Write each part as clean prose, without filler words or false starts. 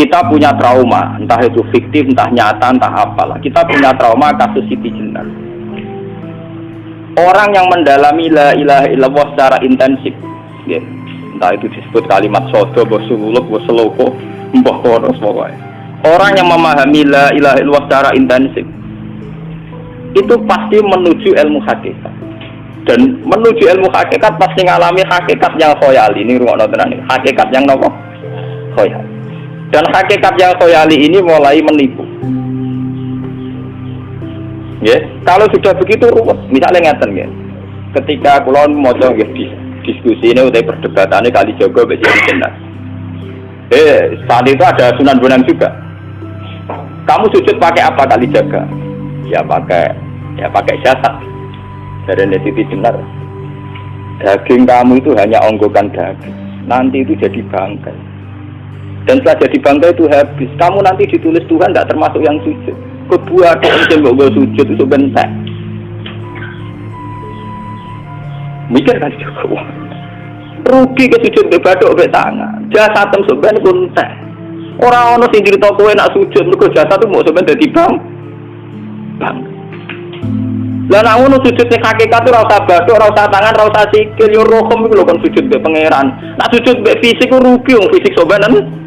Kita punya trauma, entah itu fiktif, entah nyata, entah apalah. Kita punya trauma kasus Siti Jenar. Orang yang mendalami la ilaha illallah secara intensif, ya, entah itu disebut kalimat sodo, bosululuk, boseloko, mbah kono pokoknya. Orang yang memahami la ilaha illallah secara intensif, itu pasti menuju ilmu hakikat. Dan menuju ilmu hakikat pasti ngalami hakikat yang khoyali. Ini rungokno tenan iki. Hakikat yang nopo? Khoyali. Dan hakikat yang khoyali ini mulai menipu. Ya, kalau sudah begitu ruwet. Misalnya ngeten ya. Ketika kula maca nggih diskusi ini udah perdebatan ini kali Jogo mbek Jenar. Saat itu ada Sunan Bonang juga. Kamu sujud pakai apa kali jaga? Ya pakai jasad. Dari Siti Jenar. Daging kamu itu hanya onggokan daging. Nanti itu jadi bangkai. Dan setelah jadi bangkai itu habis. Kamu nanti ditulis Tuhan tidak termasuk yang sujud. Kebuah yang mbok sujud itu bentek. Mikir kan juga. Rugi ke sujud mbek bathuk mbek tangan. Jasad sampeyan bentek. Ora ono sing crito kowe nak sujud mergo jasad itu mbok sampeyan dadi bang. Lah nek ngono sujud ning hakikat ora usah bathuk, ora usah tangan, ora usah sikil, yo rohom iku lho kon sujud mbek pangeran. Nak sujud mbek fisik ku rugi wong fisik sampeyan.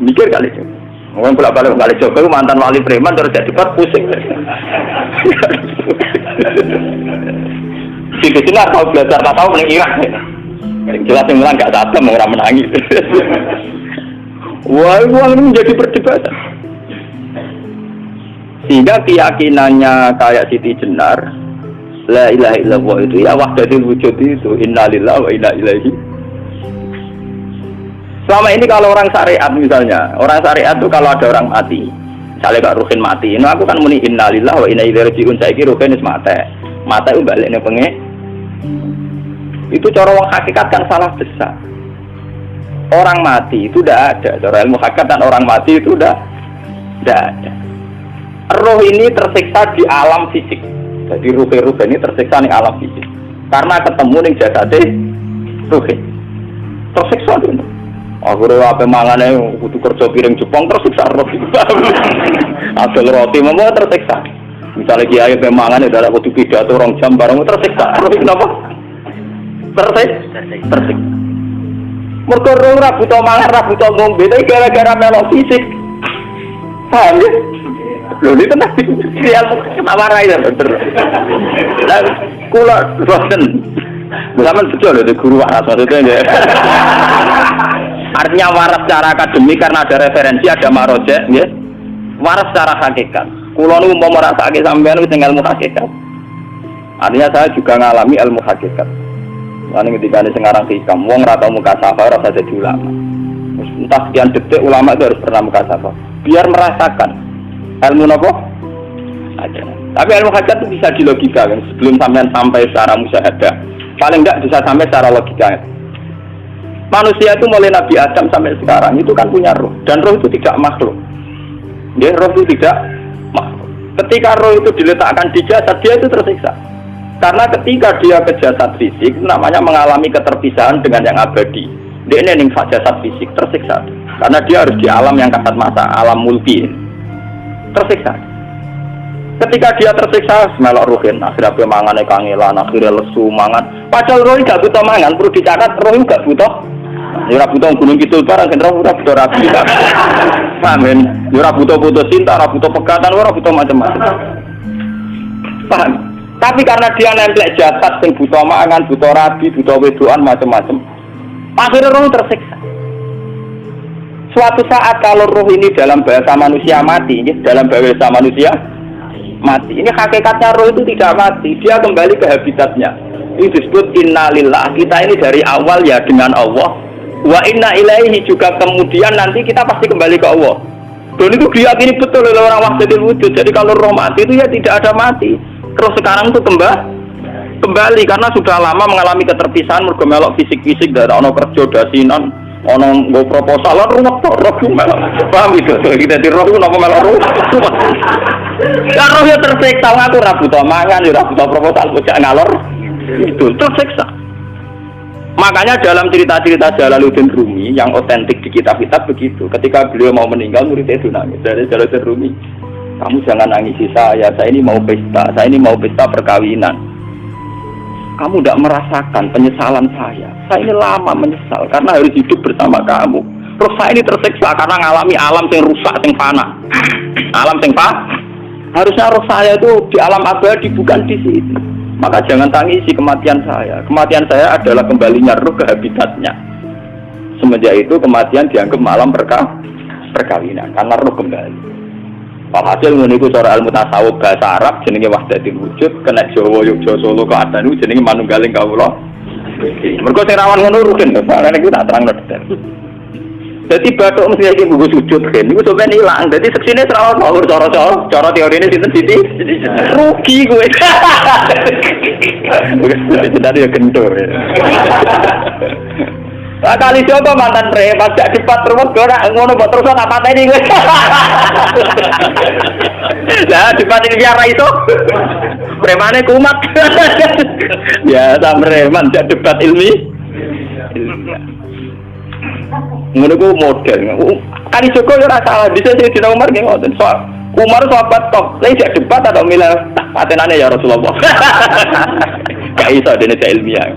Mikir kali itu. Orang bolak-balik kali Jogo mantan wali preman terus jadi pusing. Siti Jenar tahu belajar tak tahu paling Irak. Jelas yang bilang gak datang orang menangis. Wah, ini menjadi perdebatan. Sehingga keyakinannya kayak Siti Jenar, la ilaha illallah itu ya wahdatul wujud itu, innalillahi wa inna ilaihi. Selama ini kalau orang syariat misalnya, orang syariat itu kalau ada orang mati, misalnya Kak Ruhin mati, ini aku kan muni innalillahi wa inna ilaihi raji'un, saiki Ruhin wis mate itu baliknya pengen. Itu cara orang hakikat kan salah besar. Orang mati itu tidak ada, cara ilmu hakikat dan orang mati itu tidak ada. Roh ini tersiksa di alam fisik, jadi ruh ini tersiksa di alam fisik, karena ketemu ning jasade Ruhin, tersiksa itu. Aku apa mangane kudu kerja piring Jepang tersiksa roti. Adol roti mau tersiksa. Misalnya kiai pemangan udah kudu pidato 2 jam bareng tersiksa. Roti kenapa? Tersiksa. Mergo ora butuh mangan, ora butuh ngombe, tapi gara-gara melok fisik. Paham ya? Lho ini tenang. Dia kenapa rai bener. Lah kula boten. Zaman betul itu guru waras maksudnya. Artinya waras secara akademik karena ada referensi, ada marojek, ya. Waras secara hakikat. Kulo nu mau merasake sampean wis ilmu hakikat. Artinya saya juga ngalami ilmu hakikat. Lan ketika ini sekarang hikam, wong ora tau mukasafah ora usah jadi ulama. Entah sekian detik ulama itu harus pernah mukasafah. Biar merasakan ilmu nopo ada. Tapi ilmu hakikat itu bisa dilogikakan sebelum sampai secara musyahadah. Paling enggak bisa sampai secara logika. Manusia itu mulai Nabi Adam sampai sekarang itu kan punya roh, dan roh itu tidak makhluk. Dia roh itu tidak makhluk. Ketika roh itu diletakkan di jasad, dia itu tersiksa. Karena ketika dia ke jasad fisik, namanya mengalami keterpisahan dengan yang abadi. Dia ini ning jasad fisik tersiksa. Karena dia harus di alam yang kasat mata, alam mulki. Tersiksa. Ketika dia tersiksa, melok ruhin, akhirnya pemangannya kangelan, akhirnya lesu mangan. Padahal roh tidak butuh mangan, perlu dicatat roh juga butuh. Ora butuh gunung kidul barang kendra ora butuh rapi. Paham ya? Ora butuh putus cinta, ora butuh pegatan, ora butuh macam-macam. Paham? Tapi karena dia nemplek jasad sing butuh mangan, butuh rabi, butuh wedoan macam-macam. Akhirnya roh tersiksa. Suatu saat kalau roh ini dalam bahasa manusia mati, dalam bahasa manusia mati. Ini hakikatnya roh itu tidak mati, dia kembali ke habitatnya. Ini disebut innalillah. Kita ini dari awal ya dengan Allah. Wa inna ilaihi juga kemudian nanti kita pasti kembali ke Allah. Dan itu diyakini betul oleh orang wahdatul wujud. Jadi kalau roh mati itu ya tidak ada mati. Terus sekarang itu kembali karena sudah lama mengalami keterpisahan mergo melok fisik-fisik dari ono kerja dasinan, ono nggo proposal ruwet roh melok. Paham itu? Kita di roh napa melok roh. Ya roh ya tersiksa aku ora butuh mangan, ora butuh proposal bocah ngalor. Itu tersiksa. Makanya dalam cerita-cerita Jalaluddin Rumi yang otentik di kitab-kitab begitu. Ketika beliau mau meninggal, muridnya itu nangis. Dari Jalaluddin Rumi, kamu jangan nangisi saya ini mau pesta, saya ini mau pesta perkawinan. Kamu tidak merasakan penyesalan saya ini lama menyesal karena harus hidup bersama kamu. Terus saya ini tersiksa karena ngalami alam yang rusak, yang fana. Alam yang fana. Harusnya roh saya itu di alam abadi, bukan di sini. Maka jangan tangisi kematian saya. Kematian saya adalah kembalinya roh ke habitatnya. Semenjak itu kematian dianggap malam perkawinan karena roh kembali. Walhasil meniku cara ilmu tasawuf bahasa Arab jenenge wahdatul wujud, kena Jawa Yogyakarta Solo keadaan itu jenenge manunggaling kawula. Mergo sing rawan ngono rugen, soalnya niku tak terangno detail. Jadi batuk mesti iki buku sujud kan niku sampeyan ilang. Dadi seksine serawat nomor cara teorine sinten Siti? Rugi kowe. Wis tadi ya kentur. Lah kali coba mantan preman jak debat terus ora ngono kok terus tak pateni kowe. Lah debat iki ora iso. Premane kumat. Ya ta preman jak debat ilmi. Ngono ku model. Kali Joko yo ora salah, bisa sing dina Umar nggih ngoten. Soal Umar sahabat top. Lah jak debat atau milih patenane ya Rasulullah. Gak iso dene ilmiah.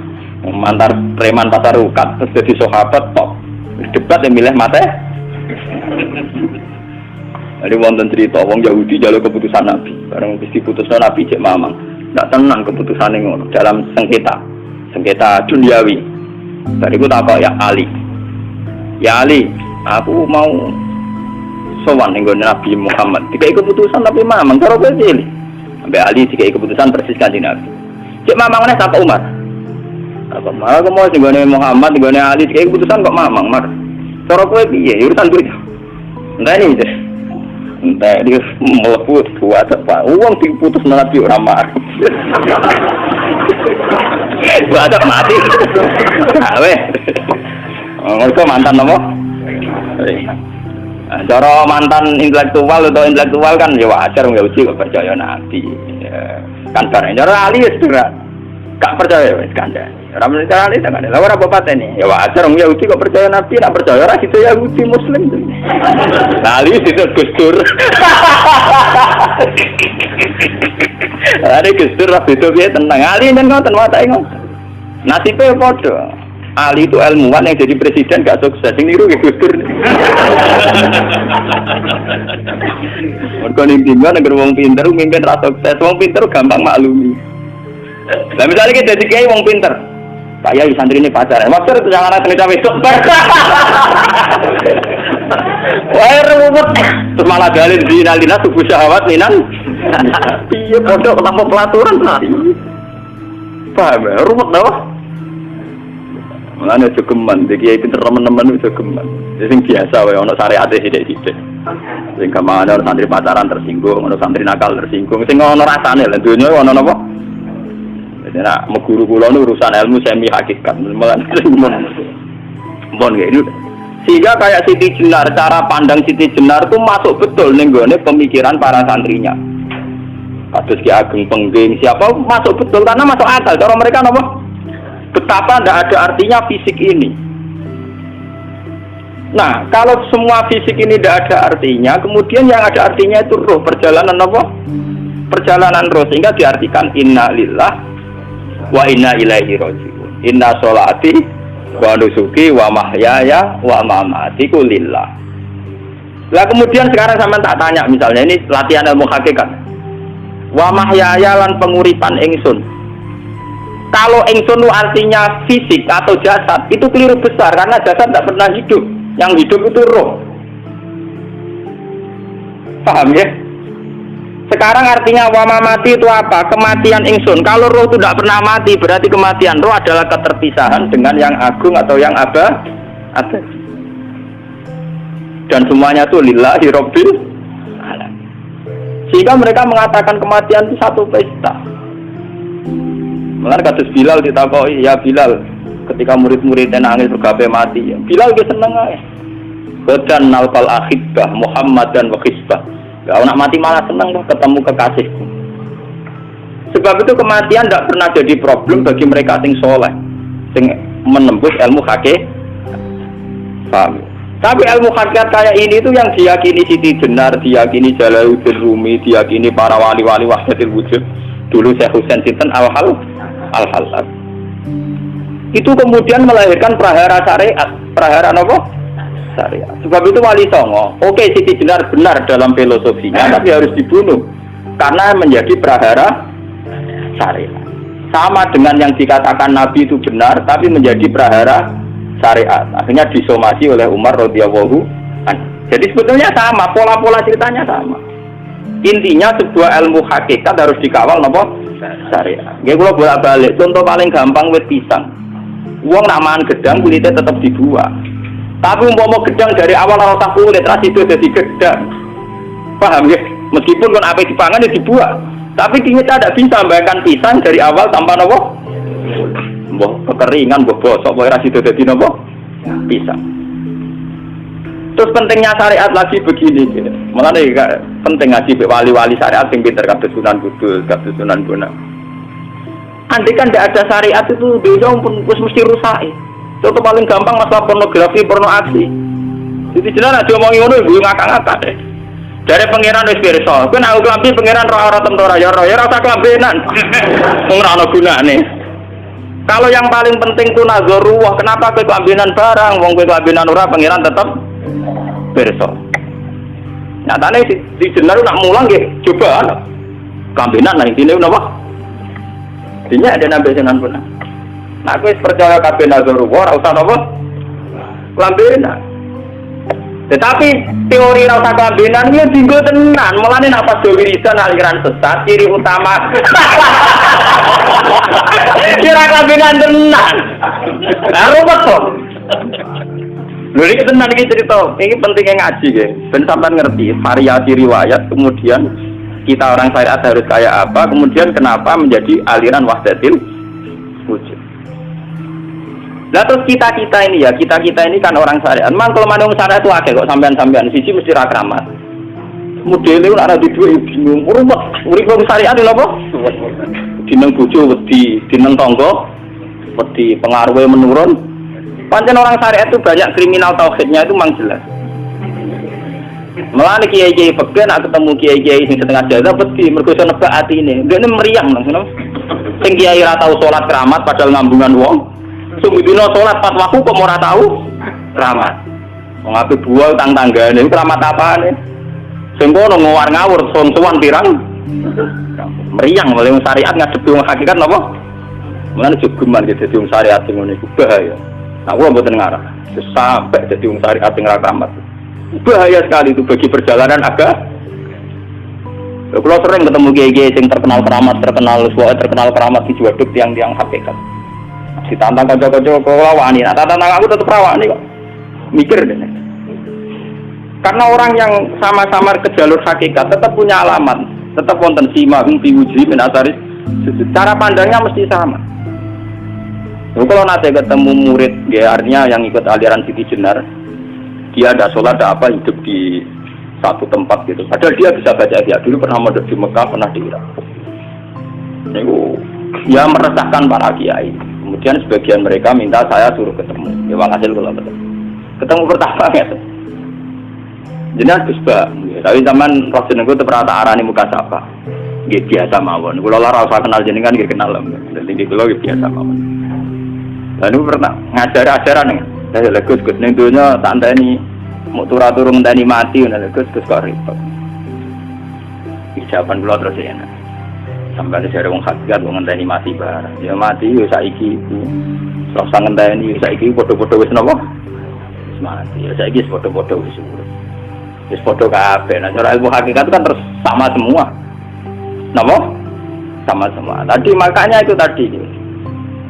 Mantar preman pasar ukat terus jadi sahabat top debat yang milih mate. Ada wonten cerita wong Yahudi jalur keputusan Nabi bareng wis diputusno Nabi cek mamang ndak tenang keputusane ngono dalam sengketa duniawi. Bariku takok ya Ali aku mau sowan ning Nabi Muhammad dikai keputusan Nabi mamang karo kowe pilih ambek Ali dikai keputusan persis kanjeng Nabi cek mamang meneh takok Umar. Apa malah aku mau singgone Muhammad, singgone Ali, kayak keputusan kok mamang, mar. Cara kowe piye? Urusan kowe. Entah ini deh. Entah dia melebut buat apa? Uang diputus Nabi ora mar. Buat mati. Weh. Mereka mantan apa? Cara mantan intelektual kan ya wajar nggak uji kok percaya Nabi. Kan bareng cara Ali wis gak percaya wis kandhane. Ora percaya Ali tak ada. Lah ora apa patene. Ya wajar wong Yahudi kok percaya Nabi, nak percaya ora itu Yahudi Muslim. Ali itu Gus Dur. Ada Gus Dur itu piye tenang. Ali nang ngoten watake ngoten. Nasibe padha. Ali itu ilmuwan yang jadi presiden gak sukses. Sing niru Gus Dur. Mergo ning dina negara wong pinter mimpin ra sukses. Wong pinter gampang maklumi. Lah misalnya kita jadi kiai wong pinter. Saya santri ini pacaran. Maksud itu jangan ada cerita besok. Wah ruwet. Terus malah dalil dinalina tubuh syahwat minan. Iya bodoh tanpa pelaturan. Paham ya? Ruwet dah. Mulane jogeman, iki kiai pinter teman-teman itu jogeman. Sing biasa wae ana syariate sithik-sithik. Sing kamane ana santri pacaran tersinggung, ana santri nakal tersinggung. Sing ana rasane lha donya ana napa? Nah, guru kula nu urusan ilmu semi hakikat. Mon ini. Sehingga kayak Siti Jenar, cara pandang Siti Jenar itu masuk betul ning gone pemikiran para santrinya. Kados Ki Ageng Pengging, siapa masuk betul karena masuk akal. Cara mereka napa? Betapa tidak ada artinya fisik ini. Nah, kalau semua fisik ini tidak ada artinya, kemudian yang ada artinya itu roh, perjalanan apa? Perjalanan roh, sehingga diartikan inna lillah wa inna ilaihi raji'un. Inna sholati wa nusuki wa mahyaya wa mamati lillah. Lah kemudian sekarang sampean tak tanya misalnya ini latihan ilmu hakikat. Wa mahyaya lan penguripan ingsun. Kalau ingsun itu artinya fisik atau jasad, itu keliru besar karena jasad tidak pernah hidup. Yang hidup itu roh. Paham ya? Sekarang artinya wama mati itu apa? Kematian ingsun. Kalau roh itu tidak pernah mati, berarti kematian roh adalah keterpisahan dengan yang agung atau yang abadi. Dan semuanya itu lillahi rabbil alamin. Sehingga mereka mengatakan kematian itu satu pesta. Mulane kados Bilal ditakoki, ya Bilal, ketika murid-muridnya nangis bergabe mati, ya Bilal ge seneng ae. Badan nalqal akhibah Muhammadan wa hisbah. Gak nak mati malah senang loh ketemu kekasihku. Sebab itu kematian tidak pernah jadi problem bagi mereka sing soleh, sing menembus ilmu hakikat. Paham? Tapi ilmu hakikat kayak ini itu yang diyakini Siti Jenar, diyakini Jalaluddin Rumi, diyakini para wali-wali wahdatul wujud. Dulu Syekh Husain Sinten Al-Halal. Itu kemudian melahirkan prahara syariat. Prahara apa? Syariat. Sebab itu Wali Songo, oke Siti Jenar benar dalam filosofinya, tapi harus dibunuh karena menjadi prahara syariat. Sama dengan yang dikatakan Nabi itu benar, tapi menjadi prahara syariat. Akhirnya disomasi oleh Umar radhiyallahu anhu. Jadi sebetulnya sama, pola-pola ceritanya sama. Intinya sebuah ilmu hakikat harus dikawal napa? Syariat. Nggih kula bolak-balik, contoh paling gampang wit pisang. Wong nak mangan gedang kulitnya tetap dibuang. Tapi umpama gedang dari awal ora usah kulit, ras itu jadi gedang. Paham ya? Meskipun kon ape dipangan ya dibuang. Tapi kita tidak bisa membayangkan pisang dari awal tanpa napa? Mbah kekeringan, mbah bosok, mbah ras itu dadi napa? Pisang. Terus pentingnya syariat lagi begini, malah nih penting ngaji wali-wali syariat yang pinter kabeh Sunan Kudus, kabeh Sunan Bonang. Andai kan tidak ada syariat itu dosa pun mesti rusak. Contoh paling gampang masalah pornografi, porno aksi. Jadi jelas aja omongi ngono ibu ngakak-ngakak deh. Dari pangeran wis pirsa, kowe nek klambi pangeran ora tentara ya ora usah klambenan. Wong ora ana gunane. Kalau yang paling penting itu nazarullah, kenapa kowe klambenan barang, wong kowe klambenan ora pangeran tetap pirsa. Nyatane di jenar nak mulang nggih coba ana. Klambenan lah intine napa? Dinya ada nabi Sunan Bonang. Nah, aku percaya kabeh nazarullah, ora usah napa? Klambenan. Tetapi teori ora usah klambenan iki dinggo tenan. Mulane nek pas wiridan aliran sesat ciri utama. Kira klambenan tenan. Lah ruwet to. Lha iki tenan iki cerita. Iki pentingnya ngaji nggih. Ben sampean ngerti variasi riwayat, kemudian kita orang syariat harus kayak apa, kemudian kenapa menjadi aliran wahdatul wujud. Lah terus kita ini ya, kita ini kan orang syariat. Memang kalau manung syariat itu akeh kok sampean-sampean siji mesti ra kramat. Modele ora di duwe bingung. Urip wong syariat lho apa? Dineng bojo wedi, dineng tangga wedi, pengaruhe menurun. Pancen orang syariat itu banyak kriminal tauhidnya itu memang jelas. Malah kiai-kiai peken nak ketemu kiai-kiai sing setengah jaga wedi mergo iso nebak atine. Ndekne meriang ngono. Sing kiai ora tau salat keramat padahal ngambungan wong. Sumudina salat pas waktu kok ora tau keramat. Wong ape buah tang tanggane keramat apane? Sing kono ngawur-ngawur sowan pirang. Meriang oleh syariat ngadepi wong hakikat napa? Mulane jogeman gitu dadi wong syariat sing ngene iku bahaya. Aku mboten ngarah. Sampai dadi wong syariat sing ora keramat. Bahaya sekali itu bagi perjalanan agama. Kalau sering ketemu kiai-kiai yang terkenal keramat di Juwaduk tiang-tiang hakikat. Ditantang kanca-kanca kok wani, nah tantang aku tetep rawani kok. Mikir deh. Karena orang yang sama-sama ke jalur hakikat tetap punya alamat, tetap wonten simahum fi wujuhi min atharis. Cara pandangnya mesti sama. Kalau nanti ketemu murid, ya artinya yang ikut aliran Siti Jenar, dia ada sholat, ada apa, hidup di satu tempat gitu. Padahal dia bisa baca dia dulu pernah mondok di Mekah, pernah di Irak. Itu ya meresahkan para kiai. Kemudian sebagian mereka minta saya suruh ketemu. Ya bang hasil kalau ketemu pertama gitu. Jelas Gusba. Tapi zaman Rasulullah itu pernah arani muka sapa. Gitu biasa mawon. Kalau lara usah kenal jenengan gitu kenal. Jadi kalau biasa mawon. Lalu pernah ngajar ajaran nih. Saya legus ning dunya tak enteni mau turun enteni mati ngono legus kok repot. Ijaban kula terus enak. Sampai ada wong hakikat wong enteni mati bareng. Ya mati yo saiki iku. Terus ngenteni saiki padha-padha wis napa? Wis mati. Ya saiki wis padha-padha wis urip. Wis padha kabeh. Nah cara ilmu hakikat kan terus sama semua. Napa? Sama semua. Tadi makanya itu tadi.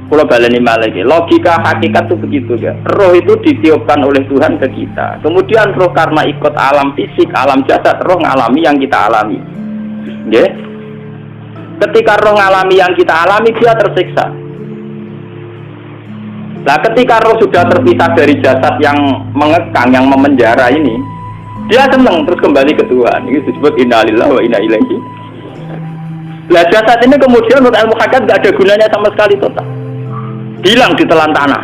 Kalau baleni malagi, logika hakikat itu begitu ya. Roh itu ditiupkan oleh Tuhan ke kita. Kemudian roh karena ikut alam fisik, alam jasad, roh ngalami yang kita alami. Ya. Ketika roh ngalami yang kita alami, dia tersiksa. Nah, ketika roh sudah terpisah dari jasad yang mengekang, yang memenjara ini, dia senang terus kembali ke Tuhan. Ini disebut inna lillahi wa inna ilaihi. Nah, jasad ini kemudian menurut ilmu hakikat tidak ada gunanya sama sekali total. Hilang di telan tanah.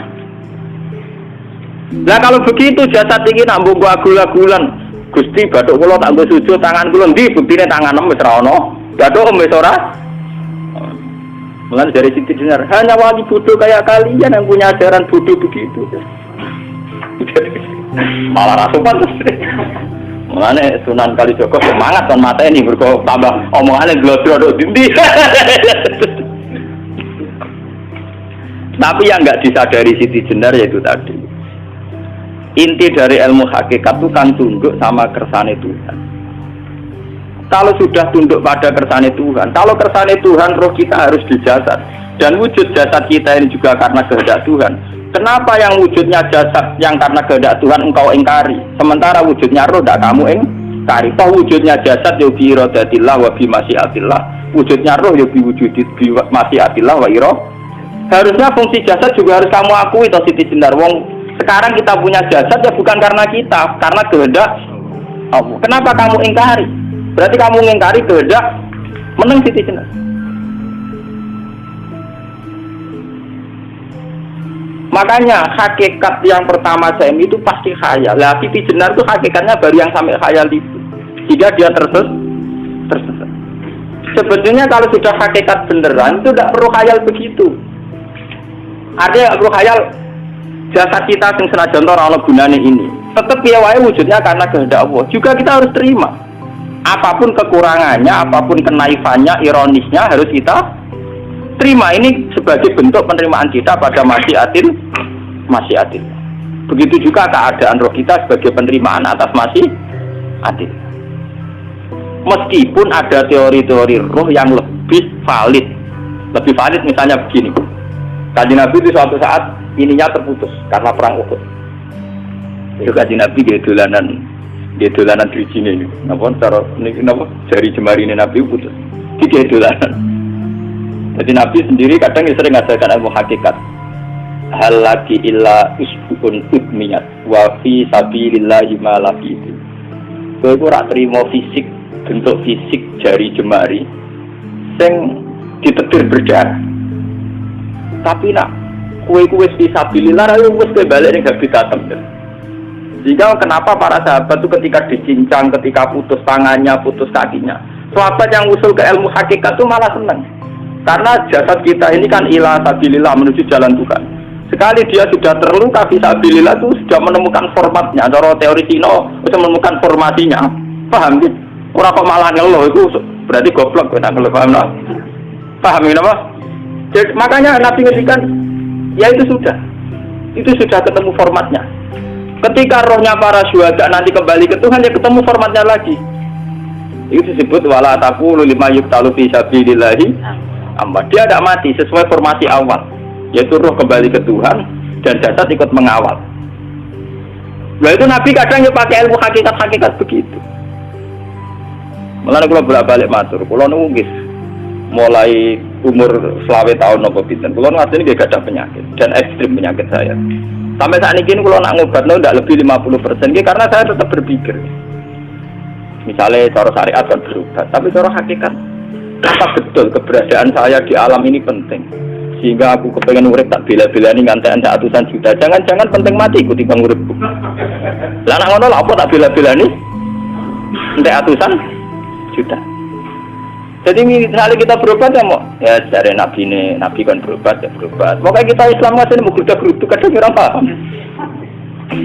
Lah kalau begitu jasad iki nak mbok agul-agulan. Gusti bathuk kula tak nggo sujud tangan kula ndi buktine tangan wis ora ono. Bathuk wis ora. Mulane dari Siti Jenar, hanya wali bodoh kayak kalian yang punya ajaran bodoh begitu. Malah rasupan terus. Mulane Sunan Kalijaga semangat kon mateni mergo tambah omongane glodro dindi. Tapi yang enggak disadari Siti Jenar yaitu tadi. Inti dari ilmu hakikat itu kan tunduk sama kersane Tuhan. Kalau sudah tunduk pada kersane Tuhan, kalau kersane Tuhan roh kita harus di jasad. Dan wujud jasad kita ini juga karena kehendak Tuhan. Kenapa yang wujudnya jasad yang karena kehendak Tuhan engkau ingkari? Sementara wujudnya roh tidak kamu ingkari. Toh wujudnya jasad ya bi iradatillah wa bi masyiatillah. Wujudnya roh ya bi wujudit bi masyiatillah wa ira. Harusnya fungsi jasad juga harus kamu akui toh Siti Jenar. Wong sekarang kita punya jasad ya bukan karena kita, karena kehendak Allah. Kenapa kamu ingkari? Berarti kamu ingkari kehendak meneng Siti Jenar. Makanya hakikat yang pertama saya itu pasti khayal. Lah Siti Jenar itu hakikatnya baru yang sampai khayal itu. Jika dia tersesat. Sebetulnya kalau sudah hakikat beneran itu tidak perlu khayal begitu. Artinya perlu khayal jasad kita sing senajan ora ana gunane ini. Tetap piye wae wujudnya karena kehendak Allah. Juga kita harus terima. Apapun kekurangannya, apapun kenaifannya, ironisnya harus kita terima. Ini sebagai bentuk penerimaan kita pada masyiatil. Begitu juga keadaan roh kita sebagai penerimaan atas masyiatil. Meskipun ada teori-teori roh yang lebih valid misalnya begini. Kanjeng Nabi itu suatu saat ininya terputus karena perang Uhud. Itu Kanjeng Nabi dia dolanan drijine ini. Napa cara niki napa jari jemari ini Nabi putus. Dia dolanan. Jadi Nabi sendiri kadang sering ngajarkan ilmu hakikat. Hal lagi illa usbun udmiyat wa fi sabilillahi ma laqitu. Kowe ora trimo fisik, bentuk fisik jari jemari sing ditetir berdarah. Tapi nak kue fisabilillah wis balik ning habitatem. Jika kenapa para sahabat itu ketika dicincang, ketika putus tangannya, putus kakinya, sahabat yang usul ke ilmu hakikat itu malah senang. Karena jasad kita ini kan ila sabilillah menuju jalan Tuhan. Sekali dia sudah terluka fisabilillah itu sudah menemukan formatnya. Cara teori Sino sudah menemukan formasinya. Paham gitu? Orang kok malah ngeluh itu berarti goblok kita ngeluh, paham tak? Paham ini apa? Jadi, makanya Nabi ngertikan ya itu sudah ketemu formatnya. Ketika rohnya para syuhada nanti kembali ke Tuhan ya ketemu formatnya lagi. Itu disebut wala taqulu lima yuqtalu fi sabilillahi amma. Dia tidak mati sesuai formasi awal, yaitu roh kembali ke Tuhan dan jasad ikut mengawal. Nah itu Nabi kadang ya pakai ilmu hakikat begitu. Mulane kula bolak-balik matur, kula nunggis mulai umur 20 tahun nopo pinten. Kula ngasih ini gak ada penyakit dan ekstrim penyakit saya. Sampai saat ini kula nak ngobatno ndak lebih 50%. Karena saya tetap berpikir. Misalnya cara syariat kan berubah, tapi cara hakikat apa betul keberadaan saya di alam ini penting. Sehingga aku kepengen urip tak bela-belani ngantek atusan juta. Jangan-jangan penting mati ikut timbang uripku. Lah nak ngono lha apa tak bela-belani? Entek atusan juta. Jadi misalnya kita berobat ya mau ya dari nabi kan berobat ya berobat. Pokoknya kita Islam masih mau geruduk kadang orang paham.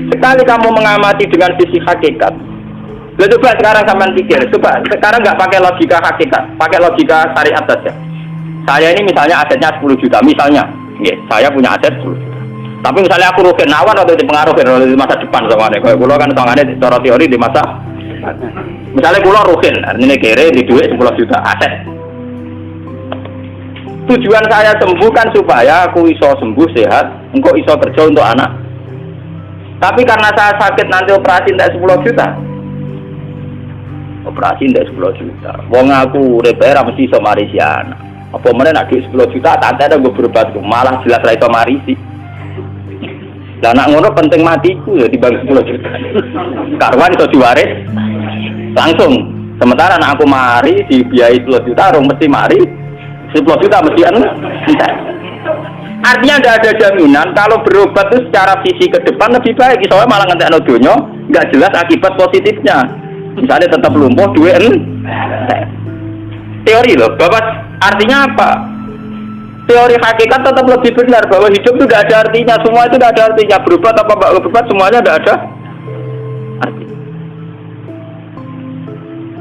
Sekali kamu mengamati dengan sisi hakikat, coba sekarang sampean pikir, coba sekarang nggak pakai logika hakikat, pakai logika syariat saja. Saya ini misalnya asetnya 10 juta, misalnya, saya punya aset 10 juta. Tapi misalnya aku rugen awan atau dipengaruhi di masa depan soalnya, kalau kulo kan soalnya secara teori di masa misalnya kulo rugen, artinya kere di duit 10 juta aset. Tujuan saya sembuh kan supaya aku iso sembuh sehat, engkau iso kerja untuk anak. Tapi karena saya sakit nanti operasi tidak 10 juta. Operasi tidak 10 juta. Wong aku repair mesti iso marisi anak. Apa mana nak duit 10 juta tak ada gue berobat malah jelas ra iso marisi. Lah nak ngono penting matiku ya dibagi 10 juta. Karwan iso diwaris langsung. Sementara anak aku mari dibiayai 10 juta, orang mesti mari 10 juta mesti anu. Artinya tidak ada jaminan kalau berobat itu secara visi ke depan lebih baik. Soalnya malah ngentekno donya nggak jelas akibat positifnya. Misalnya tetap lumpuh duit teori loh. Bapak artinya apa? Teori hakikat tetap lebih benar bahwa hidup itu tidak ada artinya. Semua itu tidak ada artinya. Berobat apa nggak berobat semuanya tidak ada artinya.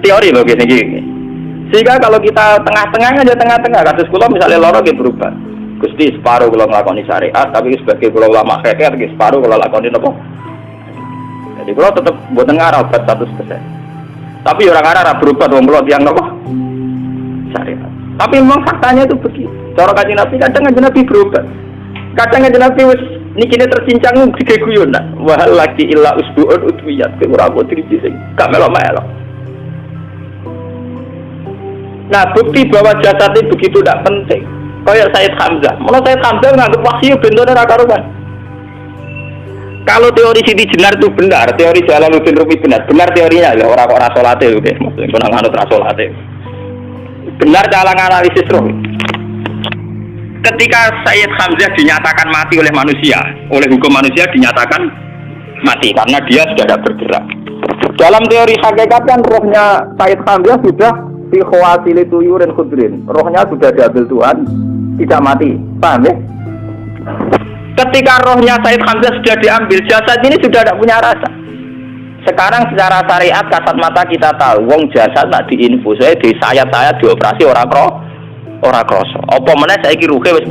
Teori loh gini. Sehingga kalau kita tengah-tengah aja tengah-tengah kasus kula misalnya loro nggih berobat. Gusti separuh kalau ngelakoni syariat, tapi sebagai kalau ulama kekeh, separuh kalau ngelakoni apa? Jadi kalau tetap buat ngarah obat 100%. Tapi orang arah berobat, orang kalau tiang apa? Syariat. Tapi memang faktanya itu begitu. Cara Kanjeng Nabi kadang Kanjeng Nabi berobat. Kadang Kanjeng Nabi wis niki tercincang gede guyon. Wah lagi illa usbu'un udwiyat ora kok driji sing gak melok-melok. Nah, bukti bahwa jasad itu begitu tidak penting. Kayak Sayyid Hamzah. Mula Sayyid Hamzah nganggep wahyu bentone ra karuan. Kalau teori Siti Jenar itu benar, teori Jalaluddin Rumi benar teorinya ya orang kok ra salate lho nggih, maksudnya kena nganut ra salate. Benar dalam analisis roh. Ketika Sayyid Hamzah dinyatakan mati oleh manusia, oleh hukum manusia dinyatakan mati karena dia sudah tidak bergerak. Dalam teori hakikat kan rohnya Sayyid Hamzah sudah fi khawasili tuyurin khudrin. Rohnya sudah diambil Tuhan, tidak mati. Paham ya? Ketika rohnya Sayyid Hamzah sudah diambil, jasad ini sudah tidak punya rasa. Sekarang secara syariat kasat mata kita tahu, wong jasad nak diinfus, di sayat-sayat dioperasi orang kroso. Apa meneh saiki ruhe wis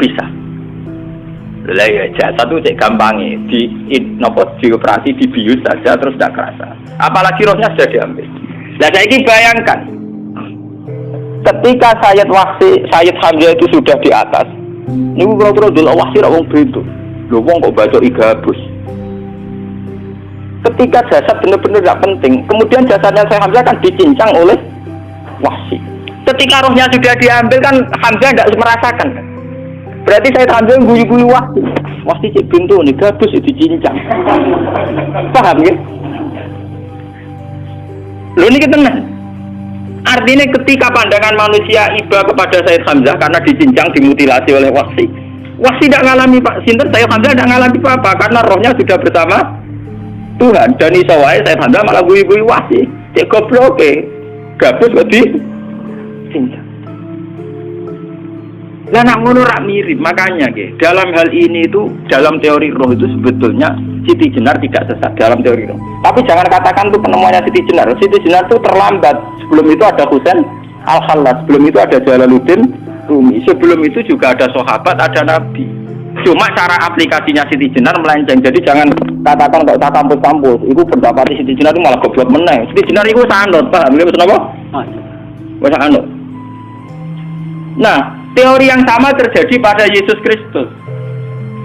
bisa. Lah ya jasad itu cek gampange dioperasi dibius saja terus tidak kerasa. Apalagi rohnya sudah diambil. Nah saiki bayangkan ketika Sayyid Hamzah itu sudah di atas. Niku kira-kira delok wahsi ra wong bento. Lho wong kok baca igabus. Ketika jasad benar-benar tidak penting, kemudian jasadnya Sayyid Hamzah kan dicincang oleh wahsi. Ketika rohnya sudah diambil kan Hamzah tidak merasakan. Berarti Sayyid Hamzah guyu-guyu wahsi. Wahsi cek bento nih gabus itu dicincang. Paham ya? Lho niki tenan. Artinya ketika pandangan manusia iba kepada Sayyid Hamzah karena dicincang, dimutilasi oleh wahsi tidak ngalami Pak Sinten, Sayyid Hamzah tidak ngalami apa-apa karena rohnya sudah bersama Tuhan. Dan iso wae Sayyid Hamzah malah guyu-guyu wahsi cek goblok gabus kok dicincang. Lah nak ngono rak mirip, makanya dalam hal ini itu dalam teori roh itu sebetulnya Siti Jenar tidak sesat dalam teori roh. Tapi jangan katakan itu penemuannya Siti Jenar. Siti Jenar itu terlambat. Sebelum itu ada Husain Al-Khallas, sebelum itu ada Jalaluddin Rumi, sebelum itu juga ada sahabat, ada nabi. Cuma cara aplikasinya Siti Jenar melenceng. Jadi jangan katakan kok tak kampus-kampus. Itu pendapat Siti Jenar itu malah goblok meneng. Siti Jenar itu sanut, paham? Lha apa? Wes sanut. Nah, teori yang sama terjadi pada Yesus Kristus.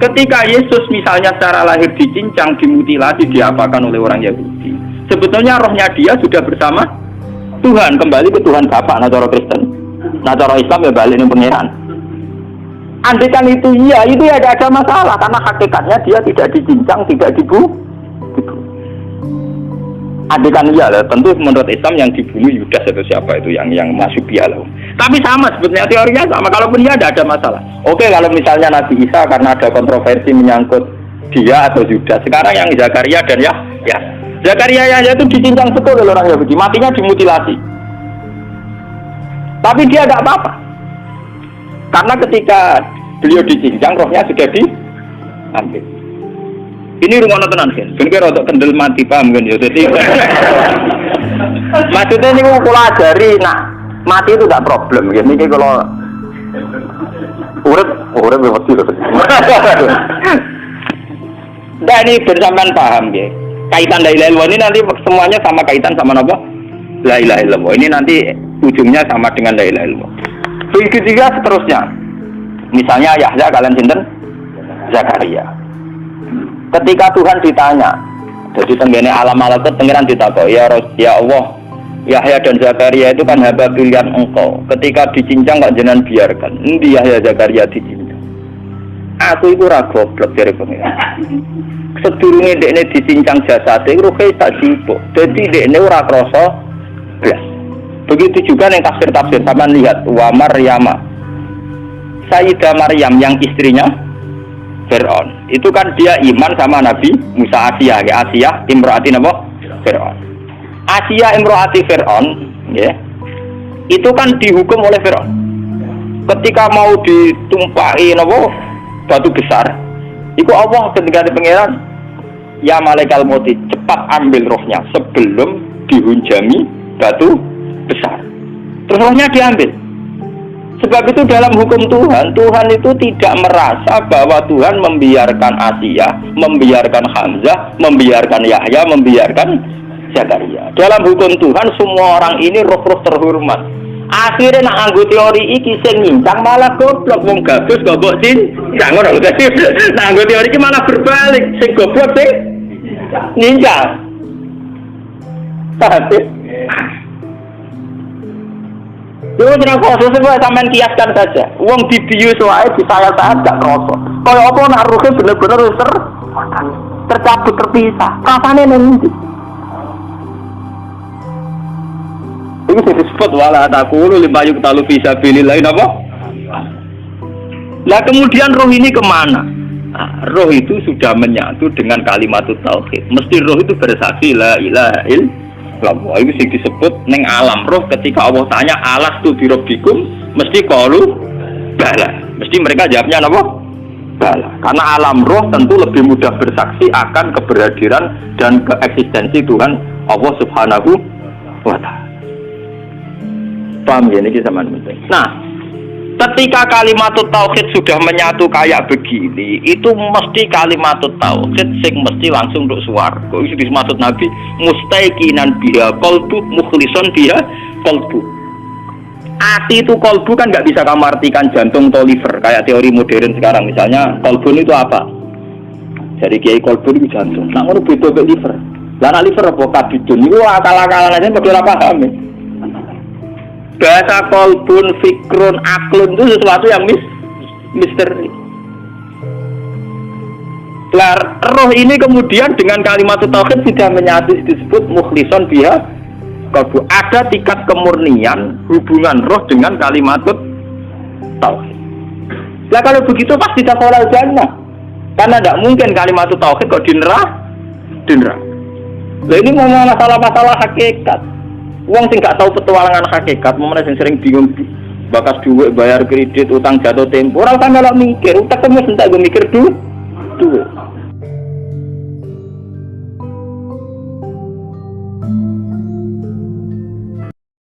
Ketika Yesus misalnya secara lahir dicincang, dimutilasi, diapakan oleh orang Yahudi, sebetulnya rohnya dia sudah bersama Tuhan, kembali ke Tuhan Bapa. Nah cara Kristen, nah cara Islam ya balik ke pangeran. Andaikan itu iya, itu ya tidak ada masalah karena hakikatnya dia tidak dicincang, tidak dibunuh. Andaikan iya lah, tentu menurut Islam yang dibunuh Yudas atau siapa itu yang masuk bialah. Tapi sama sebetulnya teorinya sama. Kalaupun iya tidak ada masalah. Oke, kalau misalnya Nabi Isa karena ada kontroversi menyangkut dia atau Yudas. Sekarang yang Zakaria dan ya Zakaria itu dicincang betul oleh orang Yahudi, matinya dimutilasi. Tapi dia tidak apa-apa. Karena ketika beliau dicincang, rohnya sudah diambil. Ini rumah tenan kan, bener untuk kendel mati paham kan ya. Jadi maksudnya ini kalau ajari, nah mati itu tidak problem. Ini kalau urip mesti loh. Nah ini bersamaan paham ya. Kaitan la ilaha illallah ini nanti semuanya sama kaitan sama apa? La ilaha illallah. Ini nanti ujungnya sama dengan la ilaha illallah. Begitu juga seterusnya. Misalnya Yahya kalian sinten? Zakaria. Ketika Tuhan ditanya, jadi tenggene alam malakut pengiran ditakok, ya Allah, Yahya dan Zakaria itu kan hamba pilihan engkau. Ketika dicincang kok jenengan biarkan. Endi Yahya Zakaria dicincang? Aku itu ra goblok dari pengiran. Sedurunge dekne dicincang jasate ruhe sak jipuk. Dadi dekne ora krasa blas. Begitu juga yang tafsir-tafsir sampean lihat wa Maryama. Sayyidah Maryam yang istrinya Fir'aun. Itu kan dia iman sama Nabi Musa. Asiyah, ya Asiyah imro'ati apa? Fir'aun. Asiyah imro'ati Fir'aun, ya. Itu kan dihukum oleh Fir'aun. Ketika mau ditumpahi apa? Batu besar. Iku Allah ketika di pangeran, ya malaikat maut, cepat ambil rohnya sebelum dihunjami batu besar. Terus rohnya diambil. Sebab itu dalam hukum Tuhan, Tuhan itu tidak merasa bahwa Tuhan membiarkan Asiyah, membiarkan Hamzah, membiarkan Yahya, membiarkan Zakaria. Dalam hukum Tuhan semua orang ini roh-roh terhormat. Akhirnya nak anggo teori iki sing nyincang malah goblok, wong gabus goblok cincang ngono. Nah anggo teori iki malah berbalik, sing goblok sing nyincang. Tapi yo jeneng koso sebab sampean kiaskan saja. Wong dibius wae disayat-sayat gak kroso. Kaya apa nak ruhe bener-bener tercabut terpisah. Rasane nang ndi? Ini disebut wala taqulu lima yuqtalu fi sabilillah napa? Lah kemudian roh ini kemana? Nah, roh itu sudah menyatu dengan kalimat tauhid. Mesti roh itu bersaksi la ilaha illallah. Itu sing disebut ning alam roh ketika Allah tanya alastu bi rabbikum, mesti qalu bala. Mesti mereka jawabnya apa? Bala. Karena alam roh tentu lebih mudah bersaksi akan keberhadiran dan keeksistensi Tuhan Allah Subhanahu wa taala. Paham ya, ini sama penting. Nah, ketika kalimat tauhid sudah menyatu kayak begini, itu mesti kalimat tauhid sing mesti langsung untuk swarga. Itu dimaksud Nabi mustaiqinan biha qalbu mukhlishon biha qalbu. Hati itu qalbu kan nggak bisa kamu artikan jantung atau liver kayak teori modern sekarang. Misalnya qalbu itu apa? Jadi kiai qalbu itu jantung. Nah, ngono beda ke liver. Lah liver apa kabidun? Itu akal-akalan aja padha ora paham. Bahasa kolbun, fikrun, aklun itu sesuatu yang misteri. Roh ini kemudian dengan kalimat tauhid sudah menyatu, disebut mukhlishon biha qalbu. Ada tingkat kemurnian hubungan roh dengan kalimat tauhid. Lah kalau begitu pasti dakhalal jannah. Karena tidak mungkin kalimat tauhid kok dinera. Lah ini ngomong masalah hakikat. Wong sing gak tahu petualangan hakikat, momennya sing sering bingung bakas duit, bayar kredit, utang jatuh tempo. Ora usah melok mikir, utek temen entek go mikir duit.